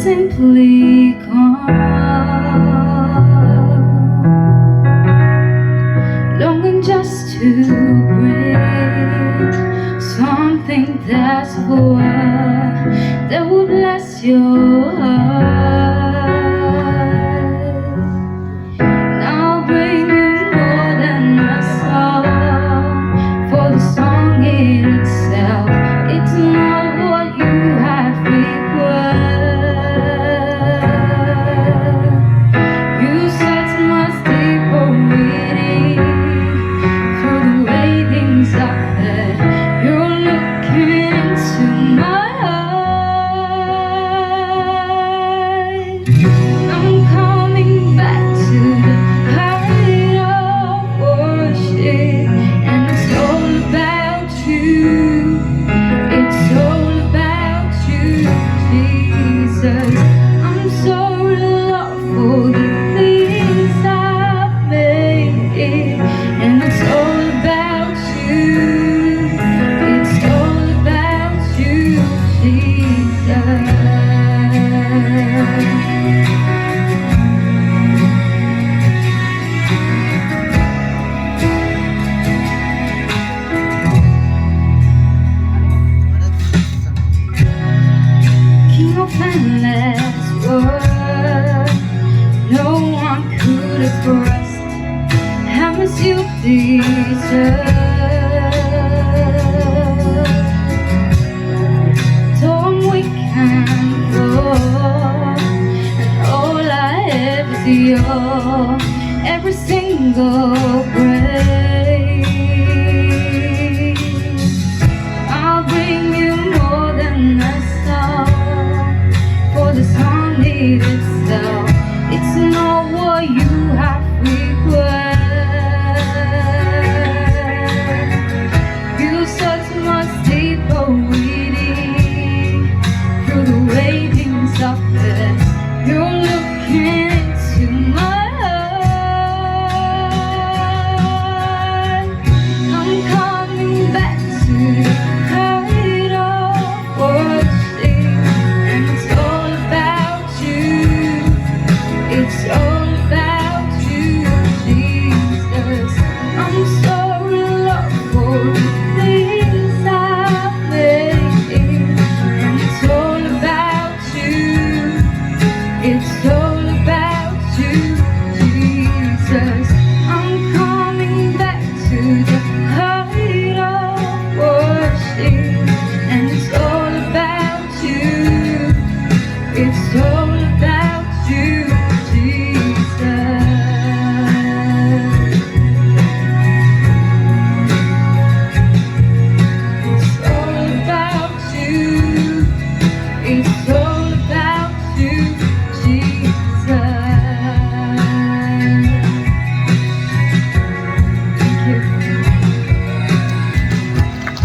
simply calm, longing just to breathe something that's a word that will bless your heart. And I'll bring you more than a song, for the song in itself, it's not what you have required. You set much deeper reading through the way things are said. You're looking into my eyes. I'm coming back to the height of worship, and it's all about you. It's all about you, Jesus. I'm so in love for the things I've made, and it's all about you. It's all about you, Jesus. King of endless world, no one could have expressed how much you deserve. So I'm weak and poor, and all I have is yours, every single breath. I'll bring you more than a song, for the song needed